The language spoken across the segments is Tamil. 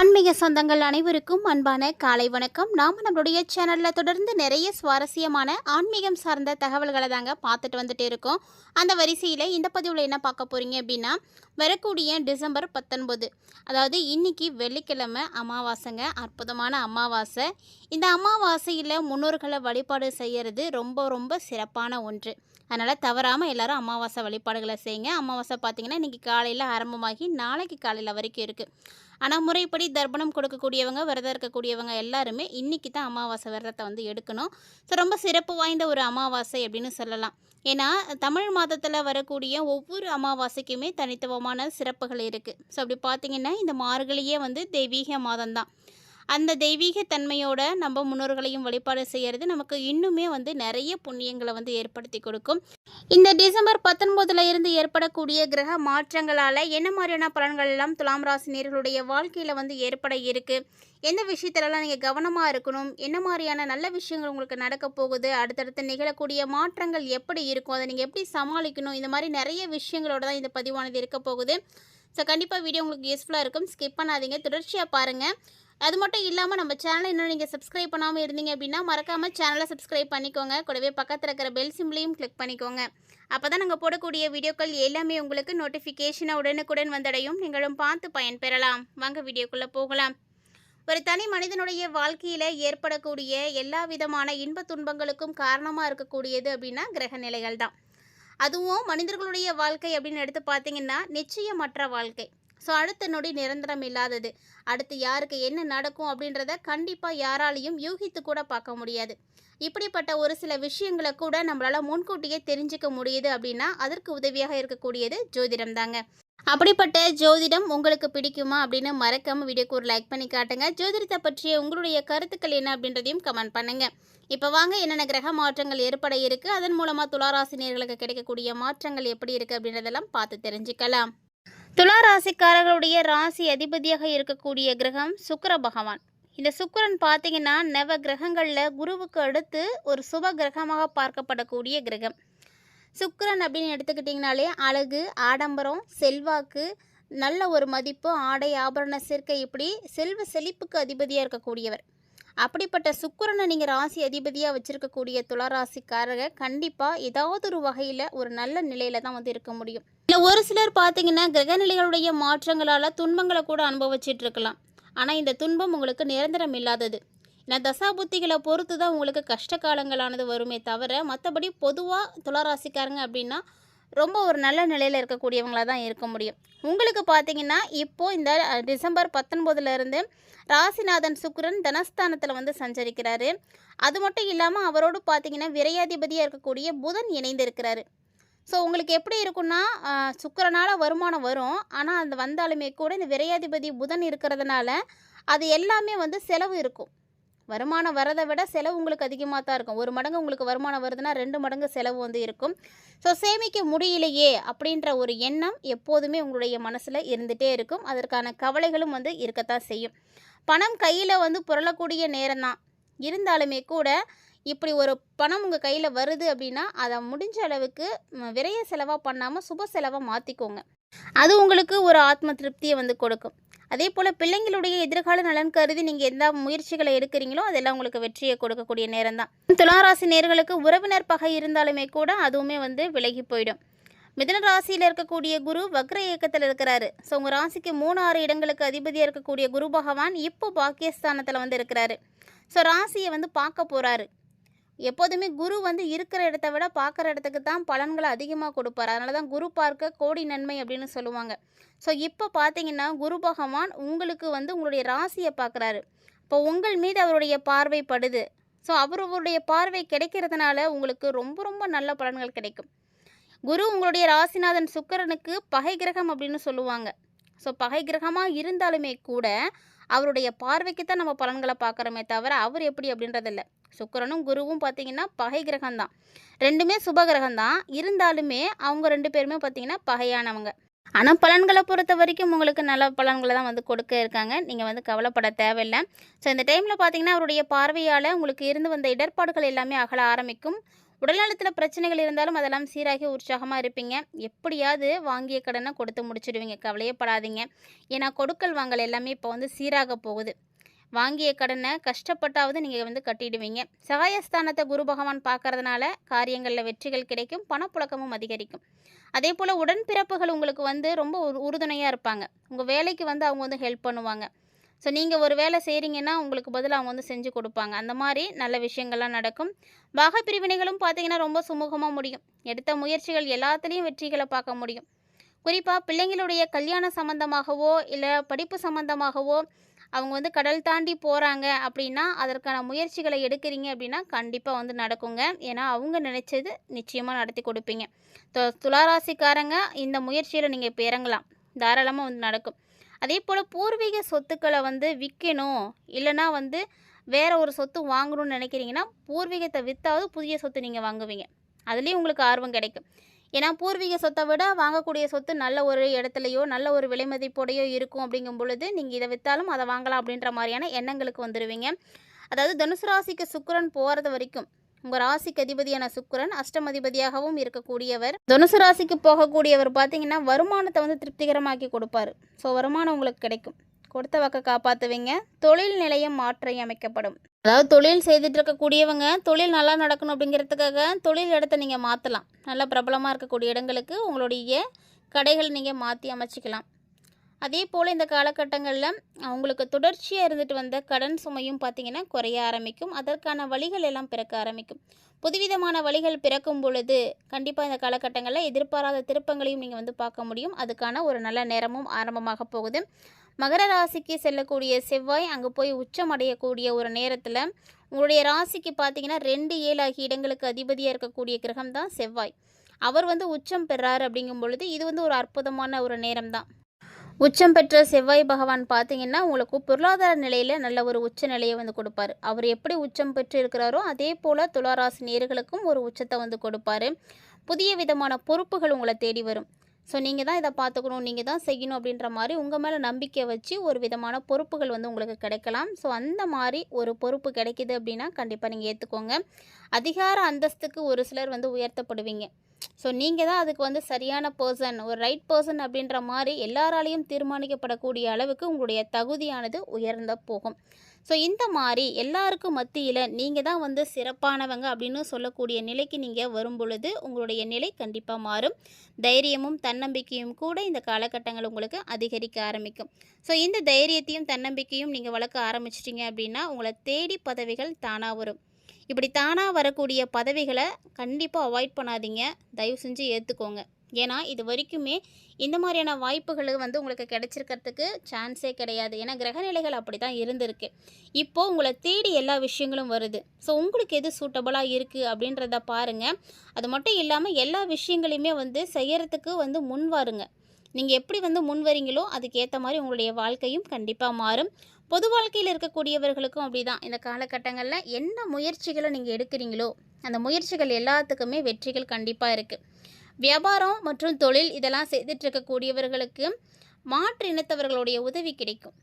ஆன்மீக சொந்தங்கள் அனைவருக்கும் அன்பான காலை வணக்கம். நாம் நம்மளுடைய சேனலில் தொடர்ந்து நிறைய சுவாரஸ்யமான ஆன்மீகம் சார்ந்த தகவல்களை தாங்க பார்த்துட்டு வந்துட்டு இருக்கோம். அந்த வரிசையில் இந்த பதிவில் என்ன பார்க்க போகிறீங்க அப்படின்னா, வரக்கூடிய டிசம்பர் 19, அதாவது இன்னைக்கு வெள்ளிக்கிழமை அமாவாசைங்க. அற்புதமான அமாவாசை. இந்த அமாவாசையில் முன்னோர்களை வழிபாடு செய்கிறது ரொம்ப ரொம்ப சிறப்பான ஒன்று. அதனால் தவறாமல் எல்லோரும் அமாவாசை வழிபாடுகளை செய்யுங்க. அமாவாசை பார்த்திங்கன்னா இன்றைக்கி காலையில் ஆரம்பமாகி நாளைக்கு காலையில் வரைக்கும் இருக்குது. ஆனால் முறைப்படி தர்ப்பணம் கொடுக்கக்கூடியவங்க, விரதம் இருக்கக்கூடியவங்க எல்லாருமே இன்றைக்கி தான் அமாவாசை விரதத்தை வந்து எடுக்கணும். ஸோ ரொம்ப சிறப்பு வாய்ந்த ஒரு அமாவாசை அப்படின்னு சொல்லலாம். ஏன்னா தமிழ் மாதத்தில் வரக்கூடிய ஒவ்வொரு அமாவாசைக்குமே தனித்துவமான சிறப்புகள் இருக்குது. ஸோ அப்படி பார்த்திங்கன்னா இந்த மார்கழியே வந்து தெய்வீக மாதம்தான். அந்த தெய்வீக தன்மையோட நம்ம முன்னோர்களையும் வழிபாடு செய்கிறது நமக்கு இன்னுமே வந்து நிறைய புண்ணியங்களை வந்து ஏற்படுத்தி கொடுக்கும். இந்த டிசம்பர் 19 இருந்து ஏற்படக்கூடிய கிரக மாற்றங்களால் என்ன மாதிரியான பலன்கள் எல்லாம் துலாம் ராசி நேயர்களுடைய வாழ்க்கையில் வந்து ஏற்பட இருக்குது, எந்த விஷயத்திலலாம் நீங்கள் கவனமாக இருக்கணும், என்ன மாதிரியான நல்ல விஷயங்கள் உங்களுக்கு நடக்க போகுது, அடுத்தடுத்து நிகழக்கூடிய மாற்றங்கள் எப்படி இருக்கும், அதை நீங்கள் எப்படி சமாளிக்கணும், இந்த மாதிரி நிறைய விஷயங்களோட தான் இந்த பதிவானது இருக்க போகுது. ஸோ கண்டிப்பாக வீடியோ உங்களுக்கு யூஸ்ஃபுல்லாக இருக்கும். ஸ்கிப் பண்ணாதீங்க, தொடர்ச்சியாக பாருங்கள். அது மட்டும் இல்லாமல் நம்ம சேனலை இன்னும் நீங்கள் சப்ஸ்கிரைப் பண்ணாமல் இருந்தீங்க அப்படின்னா மறக்காமல் சேனலை சப்ஸ்கிரைப் பண்ணிக்கோங்க. கூடவே பக்கத்தில் இருக்கிற பெல் சிம்பிளையும் கிளிக் பண்ணிக்கோங்க. அப்போ தான் நாங்கள் போடக்கூடிய வீடியோக்கள் எல்லாமே உங்களுக்கு நோட்டிஃபிகேஷனை உடனுக்குடன் வந்தடையும். நீங்களும் பார்த்து பயன்பெறலாம். வாங்க வீடியோக்குள்ளே போகலாம். ஒரு தனி மனிதனுடைய வாழ்க்கையில் ஏற்படக்கூடிய எல்லா விதமான இன்ப துன்பங்களுக்கும் காரணமாக இருக்கக்கூடியது அப்படின்னா கிரக நிலைகள் தான். அதுவும் மனிதர்களுடைய வாழ்க்கை அப்படின்னு எடுத்து பார்த்தீங்கன்னா நிச்சயமற்ற வாழ்க்கை. ஸோ அடுத்த நொடி நிரந்தரம் இல்லாதது. அடுத்து யாருக்கு என்ன நடக்கும் அப்படின்றத கண்டிப்பாக யாராலையும் யூகித்து கூட பார்க்க முடியாது. இப்படிப்பட்ட ஒரு சில விஷயங்களை கூட நம்மளால் முன்கூட்டியே தெரிஞ்சுக்க முடியுது அப்படின்னா அதற்கு உதவியாக இருக்கக்கூடியது ஜோதிடம் தாங்க. அப்படிப்பட்ட ஜோதிடம் உங்களுக்கு பிடிக்குமா அப்படின்னு மறக்காமல் வீடியோக்கு ஒரு லைக் பண்ணி காட்டுங்க. ஜோதிடத்தை பற்றிய உங்களுடைய கருத்துக்கள் என்ன அப்படின்றதையும் கமெண்ட் பண்ணுங்க. இப்போ வாங்க என்னென்ன கிரக மாற்றங்கள் ஏற்பட இருக்குது, அதன் மூலமாக துளாராசி நேயர்களுக்கு கிடைக்கக்கூடிய மாற்றங்கள் எப்படி இருக்குது அப்படின்றதெல்லாம் பார்த்து தெரிஞ்சுக்கலாம். துலா ராசிக்காரர்களுடைய ராசி அதிபதியாக இருக்கக்கூடிய கிரகம் சுக்கிர பகவான். இந்த சுக்கிரன் பார்த்தீங்கன்னா நவ கிரகங்களில் குருவுக்கு அடுத்து ஒரு சுப கிரகமாக பார்க்கப்படக்கூடிய கிரகம். சுக்கிரன் அப்படின்னு எடுத்துக்கிட்டிங்கனாலே அழகு, ஆடம்பரம், செல்வாக்கு, நல்ல ஒரு மதிப்பு, ஆடை ஆபரண சேர்க்கை, இப்படி செல்வ செழிப்புக்கு அதிபதியாக இருக்கக்கூடியவர். அப்படிப்பட்ட சுக்கிரனை நீங்கள் ராசி அதிபதியாக வச்சுருக்கக்கூடிய துளாராசிக்காரங்க கண்டிப்பாக ஏதாவது ஒரு வகையில் ஒரு நல்ல நிலையில் தான் வந்து இருக்க முடியும். இல்லை ஒரு சிலர் பார்த்தீங்கன்னா கிரகநிலைகளுடைய மாற்றங்களால் துன்பங்களை கூட அனுபவிச்சுட்டு இருக்கலாம். ஆனால் இந்த துன்பம் உங்களுக்கு நிரந்தரம் இல்லாதது. ஏன்னா தசாபுத்திகளை பொறுத்து தான் உங்களுக்கு கஷ்ட காலங்களானது வருமே தவிர மற்றபடி பொதுவாக துளாராசிக்காரங்க அப்படின்னா ரொம்ப ஒரு நல்ல நிலையில் இருக்கக்கூடியவங்களாக தான் இருக்க முடியும். உங்களுக்கு பார்த்தீங்கன்னா இப்போது இந்த டிசம்பர் 19 ராசிநாதன் சுக்கிரன் தனஸ்தானத்தில் வந்து சஞ்சரிக்கிறாரு. அது மட்டும் இல்லாமல் அவரோடு பார்த்தீங்கன்னா விரையாதிபதியாக இருக்கக்கூடிய புதன் இணைந்திருக்கிறாரு. ஸோ உங்களுக்கு எப்படி இருக்குன்னா சுக்கிரனால் வருமானம் வரும், ஆனால் அது வந்தாலுமே கூட இந்த விரையாதிபதி புதன் இருக்கிறதுனால அது எல்லாமே வந்து செலவு இருக்கும். வருமானம் வரதை விட செலவு உங்களுக்கு அதிகமாக தான் இருக்கும். 1 மடங்கு உங்களுக்கு வருமானம் வருதுன்னா 2 மடங்கு செலவு வந்து இருக்கும். ஸோ சேமிக்க முடியலையே அப்படின்ற ஒரு எண்ணம் எப்போதுமே உங்களுடைய மனசில் இருந்துகிட்டே இருக்கும். அதற்கான கவலைகளும் வந்து இருக்கத்தான் செய்யும். பணம் கையில் வந்து புரளக்கூடிய நேரம் தான் இருந்தாலுமே கூட இப்படி ஒரு பணம் உங்கள் கையில் வருது அப்படின்னா அதை முடிஞ்ச அளவுக்கு விரைய செலவாக பண்ணாமல் சுப செலவாக மாற்றிக்கோங்க. அது உங்களுக்கு ஒரு ஆத்ம திருப்தியை வந்து கொடுக்கும். அதே போல் பிள்ளைங்களுடைய எதிர்கால நலன் கருதி நீங்கள் எந்த முயற்சிகளை எடுக்கிறீங்களோ அதெல்லாம் உங்களுக்கு வெற்றியை கொடுக்கக்கூடிய நேரம் தான். துளாராசி நேயர்களுக்கு உறவினர் பகை இருந்தாலுமே கூட அதுவுமே வந்து விலகி போயிடும். மிதுன ராசியில் இருக்கக்கூடிய குரு வக்ர இயக்கத்தில் இருக்கிறாரு. ஸோ உங்கள் ராசிக்கு 3-6 இடங்களுக்கு அதிபதியாக இருக்கக்கூடிய குரு பகவான் இப்போ பாக்கியஸ்தானத்தில் வந்து இருக்கிறாரு. ஸோ ராசியை வந்து பார்க்க போகிறாரு. எப்போதுமே குரு வந்து இருக்கிற இடத்த விட பார்க்குற இடத்துக்கு தான் பலன்களை அதிகமாக கொடுப்பார். அதனால தான் குரு பார்க்க கோடி நன்மை அப்படின்னு சொல்லுவாங்க. ஸோ இப்போ பார்த்தீங்கன்னா குரு பகவான் உங்களுக்கு வந்து உங்களுடைய ராசியை பார்க்குறாரு. இப்போ உங்கள் மீது அவருடைய பார்வை படுது. ஸோ அவருடைய பார்வை கிடைக்கிறதுனால உங்களுக்கு ரொம்ப ரொம்ப நல்ல பலன்கள் கிடைக்கும். குரு உங்களுடைய ராசிநாதன் சுக்கிரனுக்கு பகை கிரகம் அப்படின்னு சொல்லுவாங்க. ஸோ பகை கிரகமாக இருந்தாலுமே கூட அவருடைய பார்வைக்கு தான் நம்ம பலன்களை பார்க்குறோமே தவிர அவர் எப்படி அப்படின்றதில்ல. சுக்கிரனும் குருவும் பார்த்திங்கன்னா பகை கிரகம்தான். 2மே சுப கிரகம்தான். இருந்தாலுமே அவங்க 2 பேருமே பார்த்திங்கன்னா பகையானவங்க. ஆனால் பலன்களை பொறுத்த வரைக்கும் உங்களுக்கு நல்ல பலன்களை தான் வந்து கொடுக்க இருக்காங்க. நீங்கள் வந்து கவலைப்பட தேவையில்லை. ஸோ இந்த டைமில் பார்த்திங்கன்னா அவருடைய பார்வையால் உங்களுக்கு இருந்து வந்த இடர்பாடுகள் எல்லாமே அகல ஆரம்பிக்கும். உடல்நலத்தில் பிரச்சனைகள் இருந்தாலும் அதெல்லாம் சீராகி உற்சாகமாக இருப்பீங்க. எப்படியாவது வாங்கிய கடனை கொடுத்து முடிச்சிடுவீங்க, கவலையே படாதீங்க. ஏன்னா கொடுக்கல் வாங்கல் எல்லாமே இப்போ வந்து சீராக போகுது. வாங்கிய கடனை கஷ்டப்பட்டாவது நீங்கள் வந்து கட்டிடுவீங்க. சகாயஸ்தானத்தை குரு பகவான் பார்க்கறதுனால காரியங்களில் வெற்றிகள் கிடைக்கும், பணப்புழக்கமும் அதிகரிக்கும். அதே போல் உடன்பிறப்புகள் உங்களுக்கு வந்து ரொம்ப உறுதுணையாக இருப்பாங்க. உங்கள் வேலைக்கு வந்து அவங்க வந்து ஹெல்ப் பண்ணுவாங்க. ஸோ நீங்கள் ஒரு வேலை செய்கிறீங்கன்னா உங்களுக்கு பதில் அவங்க வந்து செஞ்சு கொடுப்பாங்க. அந்த மாதிரி நல்ல விஷயங்கள்லாம் நடக்கும். பாக பிரிவினைகளும் பார்த்தீங்கன்னா ரொம்ப சுமூகமாக முடியும். எடுத்த முயற்சிகள் எல்லாத்துலேயும் வெற்றிகளை பார்க்க முடியும். குறிப்பாக பிள்ளைங்களுடைய கல்யாணம் சம்மந்தமாகவோ இல்லை படிப்பு சம்மந்தமாகவோ அவங்க வந்து கடல் தாண்டி போகிறாங்க அப்படின்னா அதற்கான முயற்சிகளை எடுக்கிறீங்க அப்படின்னா கண்டிப்பாக வந்து நடக்குங்க. ஏன்னா அவங்க நினச்சது நிச்சயமாக நடத்தி கொடுப்பீங்க. துளாராசிக்காரங்க இந்த முயற்சியில் நீங்கள் இப்போ இறங்கலாம், தாராளமாக வந்து நடக்கும். அதே போல் பூர்வீக சொத்துக்களை வந்து விற்கணும், இல்லைனா வந்து வேறு ஒரு சொத்து வாங்கணும்னு நினைக்கிறீங்கன்னா பூர்வீகத்தை விற்றாவது புதிய சொத்து நீங்கள் வாங்குவீங்க. அதுலேயும் உங்களுக்கு ஆர்வம் கிடைக்கும். ஏன்னா பூர்வீக சொத்தை விட வாங்கக்கூடிய சொத்து நல்ல ஒரு இடத்துலையோ நல்ல ஒரு விலை மதிப்போடையோ இருக்கும். அப்படிங்கும் பொழுது நீங்கள் இதை விற்றாலும் அதை வாங்கலாம் அப்படின்ற மாதிரியான எண்ணங்களுக்கு வந்துடுவீங்க. அதாவது தனுசு ராசிக்கு சுக்கிரன் போகிறது வரைக்கும் உங்கள் ராசிக்கு அதிபதியான சுக்கிரன் அஷ்டமதிபதியாகவும் இருக்கக்கூடியவர். தனுசு ராசிக்கு போகக்கூடியவர் பார்த்தீங்கன்னா வருமானத்தை வந்து திருப்திகரமாக்கி கொடுப்பாரு. ஸோ வருமானம் உங்களுக்கு கிடைக்கும், கொடுத்த வாக்கை காப்பாற்றுவீங்க. தொழில் நிலையம் மாற்றி அமைக்கப்படும். அதாவது தொழில் செய்துட்டு இருக்கக்கூடியவங்க தொழில் நல்லா நடக்கணும் அப்படிங்கிறதுக்காக தொழில் இடத்த நீங்கள் மாற்றலாம். நல்லா பிரபலமாக இருக்கக்கூடிய இடங்களுக்கு உங்களுடைய கடைகள் நீங்கள் மாற்றி அமைச்சிக்கலாம். அதே போல் இந்த காலகட்டங்களில் அவங்களுக்கு தொடர்ச்சியாக இருந்துட்டு வந்த கடன் சுமையும் பார்த்திங்கன்னா குறைய ஆரம்பிக்கும். அதற்கான வழிகள் எல்லாம் பிறக்க ஆரம்பிக்கும். புதுவிதமான வழிகள் பிறக்கும் பொழுது கண்டிப்பாக இந்த காலகட்டங்களில் எதிர்பாராத திருப்பங்களையும் நீங்கள் வந்து பார்க்க முடியும். அதுக்கான ஒரு நல்ல நேரமும் ஆரம்பமாக போகுது. மகர ராசிக்கு செல்லக்கூடிய செவ்வாய் அங்கே போய் உச்சம் அடையக்கூடிய ஒரு நேரத்தில் உங்களுடைய ராசிக்கு பார்த்தீங்கன்னா 2, 7 ஆகிய இடங்களுக்கு அதிபதியாக இருக்கக்கூடிய கிரகம் தான் செவ்வாய். அவர் வந்து உச்சம் பெறாரு அப்படிங்கும் பொழுது இது வந்து ஒரு அற்புதமான ஒரு நேரம் தான். உச்சம் பெற்ற செவ்வாய் பகவான் பார்த்தீங்கன்னா உங்களுக்கு பொருளாதார நிலையில் நல்ல ஒரு உச்ச நிலையை வந்து கொடுப்பாரு. அவர் எப்படி உச்சம் பெற்று இருக்கிறாரோ அதே போல் துளாராசி நேயர்களுக்கும் ஒரு உச்சத்தை வந்து கொடுப்பாரு. புதிய விதமான பொறுப்புகள் உங்களை தேடி வரும். ஸோ நீங்கள் தான் இதை பார்த்துக்கணும், நீங்கள் தான் செய்யணும் அப்படின்ற மாதிரி உங்கள் மேலே நம்பிக்கை வச்சு ஒரு விதமான பொறுப்புகள் வந்து உங்களுக்கு கிடைக்கலாம். ஸோ அந்த மாதிரி ஒரு பொறுப்பு கிடைக்கிது அப்படின்னா கண்டிப்பாக நீங்கள் ஏற்றுக்கோங்க. அதிகார அந்தஸ்துக்கு ஒரு சிலர் வந்து உயர்த்தப்படுவீங்க. ஸோ நீங்கள் தான் அதுக்கு வந்து சரியான பர்சன், ஒரு ரைட் பர்சன் அப்படின்ற மாதிரி எல்லாராலையும் தீர்மானிக்கப்படக்கூடிய அளவுக்கு உங்களுடைய தகுதியானது உயர்ந்த போகும். ஸோ இந்த மாதிரி எல்லாருக்கும் மத்தியில் நீங்கள் தான் வந்து சிறப்பானவங்க அப்படின்னு சொல்லக்கூடிய நிலைக்கு நீங்கள் வரும் பொழுது உங்களுடைய நிலை கண்டிப்பாக மாறும். தைரியமும் தன்னம்பிக்கையும் கூட இந்த காலகட்டங்கள் உங்களுக்கு அதிகரிக்க ஆரம்பிக்கும். ஸோ இந்த தைரியத்தையும் தன்னம்பிக்கையும் நீங்கள் வளர்க்க ஆரம்பிச்சிட்டிங்க அப்படின்னா உங்களை தேடி பதவிகள் தானாக வரும். இப்படி தானாக வரக்கூடிய பதவிகளை கண்டிப்பாக அவாய்ட் பண்ணாதீங்க, தயவு செஞ்சு ஏற்றுக்கோங்க. ஏன்னா இது வரைக்குமே இந்த மாதிரியான வாய்ப்புகள் வந்து உங்களுக்கு கிடைச்சிருக்கிறதுக்கு சான்ஸே கிடையாது. ஏன்னா கிரகநிலைகள் அப்படி தான் இருந்திருக்கு. இப்போது உங்களை தேடி எல்லா விஷயங்களும் வருது. ஸோ உங்களுக்கு எது சூட்டபுளாக இருக்குது அப்படின்றத பாருங்கள். அது மட்டும் இல்லாமல் எல்லா விஷயங்களையுமே வந்து செய்கிறதுக்கு வந்து முன் வாருங்க. நீங்கள் எப்படி வந்து முன் வரீங்களோ அதுக்கேற்ற மாதிரி உங்களுடைய வாழ்க்கையும் கண்டிப்பாக மாறும். பொது வாழ்க்கையில் இருக்கக்கூடியவர்களுக்கும் அப்படி தான். இந்த காலகட்டங்களில் என்ன முயற்சிகளை நீங்கள் எடுக்கிறீங்களோ அந்த முயற்சிகள் எல்லாத்துக்குமே வெற்றிகள் கண்டிப்பாக இருக்குது. வியாபாரம் மற்றும் தொழில் இதெல்லாம் செய்துட்டு இருக்கக்கூடியவர்களுக்கு மாற்று இனத்தவர்களுடைய உதவி கிடைக்கும்.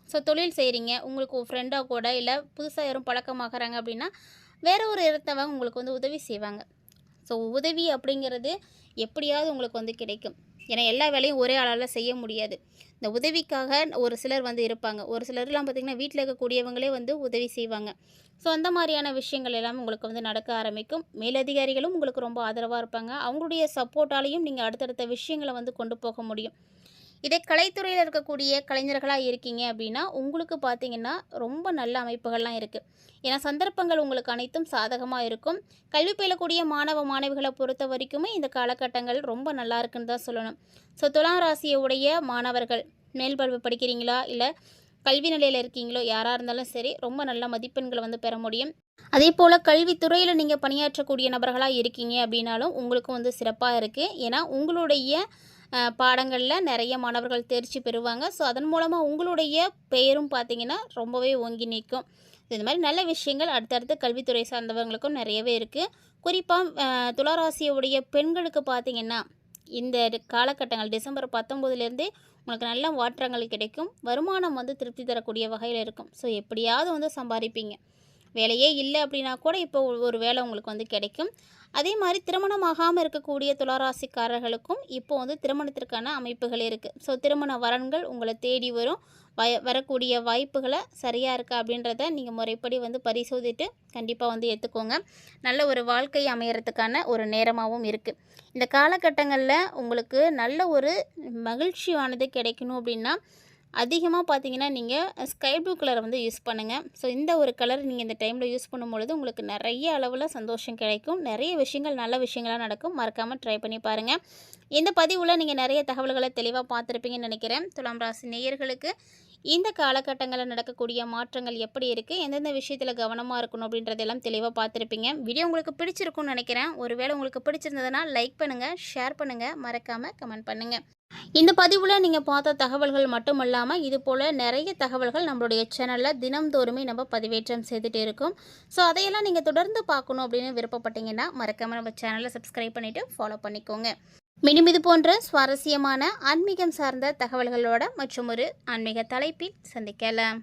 ஸோ தொழில் செய்கிறீங்க, உங்களுக்கு ஒரு ஃப்ரெண்டாக கூட இல்லை புதுசாக யாரும் பழக்கமாகறாங்க அப்படின்னா வேறு ஒரு இடத்தவங்க உங்களுக்கு வந்து உதவி செய்வாங்க. ஸோ உதவி அப்படிங்கிறது எப்படியாவது உங்களுக்கு வந்து கிடைக்கும். ஏன்னா எல்லா வேலையும் ஒரே ஆளால் செய்ய முடியாது. இந்த உதவிக்காக ஒரு சிலர் வந்து இருப்பாங்க. ஒரு சிலர்லாம் பார்த்திங்கன்னா வீட்டில் இருக்கக்கூடியவங்களே வந்து உதவி செய்வாங்க. ஸோ அந்த மாதிரியான விஷயங்கள் எல்லாமே உங்களுக்கு வந்து நடக்க ஆரம்பிக்கும். மேலதிகாரிகளும் உங்களுக்கு ரொம்ப ஆதரவாக இருப்பாங்க. அவங்களுடைய சப்போர்ட்டாலையும் நீங்கள் அடுத்தடுத்த விஷயங்களை வந்து கொண்டு போக முடியும். இதே கலைத்துறையில் இருக்கக்கூடிய கலைஞர்களாக இருக்கீங்க அப்படின்னா உங்களுக்கு பார்த்திங்கன்னா ரொம்ப நல்ல அமைப்புகள்லாம் இருக்குது. ஏன்னா சந்தர்ப்பங்கள் உங்களுக்கு அனைத்தும் சாதகமாக இருக்கும். கல்வி பயிலக்கூடிய மாணவ மாணவிகளை பொறுத்த வரைக்குமே இந்த காலகட்டங்கள் ரொம்ப நல்லா இருக்குன்னு தான் சொல்லணும். ஸோ துலாம் ராசியுடைய மாணவர்கள் மேல் படிப்பு படிக்கிறீங்களா இல்லை கல்வி நிலையில் இருக்கீங்களோ யாராக இருந்தாலும் சரி ரொம்ப நல்ல மதிப்பெண்களை வந்து பெற முடியும். அதே போல் கல்வித்துறையில் நீங்கள் பணியாற்றக்கூடிய நபர்களாக இருக்கீங்க அப்படின்னாலும் உங்களுக்கும் வந்து சிறப்பாக இருக்குது. ஏன்னா உங்களுடைய பாடங்களில் நிறைய மாணவர்கள் தேர்ச்சி பெறுவாங்க. ஸோ அதன் மூலமாக உங்களுடைய பெயரும் பார்த்திங்கன்னா ரொம்பவே ஓங்கி நிற்கும். இந்த மாதிரி நல்ல விஷயங்கள் அடுத்தடுத்து கல்வித்துறை சார்ந்தவங்களுக்கும் நிறையவே இருக்குது. குறிப்பாக துளாராசியுடைய பெண்களுக்கு பார்த்திங்கன்னா இந்த காலகட்டங்கள் டிசம்பர் 19 உங்களுக்கு நல்ல மாற்றங்கள் கிடைக்கும். வருமானம் வந்து திருப்தி தரக்கூடிய வகையில் இருக்கும். ஸோ எப்படியாவது வந்து சம்பாதிப்பீங்க. வேலையே இல்லை அப்படின்னா கூட இப்போ ஒரு வேலை உங்களுக்கு வந்து கிடைக்கும். அதே மாதிரி திருமணமாகாமல் இருக்கக்கூடிய துளாராசிக்காரர்களுக்கும் இப்போ வந்து திருமணத்திற்கான அமைப்புகள் இருக்குது. ஸோ திருமண வரன்கள் உங்களை தேடி வரும். வரக்கூடிய வாய்ப்புகளை சரியாக இருக்கா அப்படின்றத நீங்கள் முறைப்படி வந்து பரிசோதித்து கண்டிப்பாக வந்து ஏற்றுக்கோங்க. நல்ல ஒரு வாழ்க்கை அமையறதுக்கான ஒரு நேரமாகவும் இருக்குது. இந்த காலகட்டங்களில் உங்களுக்கு நல்ல ஒரு மகிழ்ச்சியானது கிடைக்கணும் அப்படின்னா அதிகமாக பார்த்தீங்கன்னா நீங்கள் ஸ்கை ப்ளூ கலரை வந்து யூஸ் பண்ணுங்கள். ஸோ இந்த ஒரு கலர் நீங்கள் இந்த டைமில் யூஸ் பண்ணும்பொழுது உங்களுக்கு நிறைய அளவில் சந்தோஷம் கிடைக்கும். நிறைய விஷயங்கள் நல்ல விஷயங்களாக நடக்கும். மறக்காமல் ட்ரை பண்ணி பாருங்கள். இந்த பதிவில் நீங்கள் நிறைய தகவல்களை தெளிவாக பார்த்துருப்பீங்கன்னு நினைக்கிறேன். துலாம் ராசி நேயர்களுக்கு இந்த காலகட்டங்களில் நடக்கக்கூடிய மாற்றங்கள் எப்படி இருக்குது, எந்தெந்த விஷயத்தில் கவனமாக இருக்கணும் அப்படின்றதெல்லாம் தெளிவாக பார்த்துருப்பீங்க. வீடியோ உங்களுக்கு பிடிச்சிருக்குன்னு நினைக்கிறேன். ஒருவேளை உங்களுக்கு பிடிச்சிருந்ததுன்னா லைக் பண்ணுங்கள், ஷேர் பண்ணுங்கள், மறக்காமல் கமெண்ட் பண்ணுங்கள். இந்த பதிவில் நீங்கள் பார்த்த தகவல்கள் மட்டும் இல்லாமல் இது போல் நிறைய தகவல்கள் நம்மளுடைய சேனலில் தினம்தோறுமே நம்ம பதிவேற்றம் செய்துட்டு இருக்கோம். ஸோ அதையெல்லாம் நீங்கள் தொடர்ந்து பார்க்கணும் அப்படின்னு விருப்பப்பட்டீங்கன்னா மறக்காமல் நம்ம சேனலை சப்ஸ்கிரைப் பண்ணிவிட்டு ஃபாலோ பண்ணிக்கோங்க. மீண்டும் இது போன்ற சுவாரஸ்யமான ஆன்மீகம் சார்ந்த தகவல்களோட மற்றும் ஒரு ஆன்மீக தலைப்பில் சந்திக்கலாம்.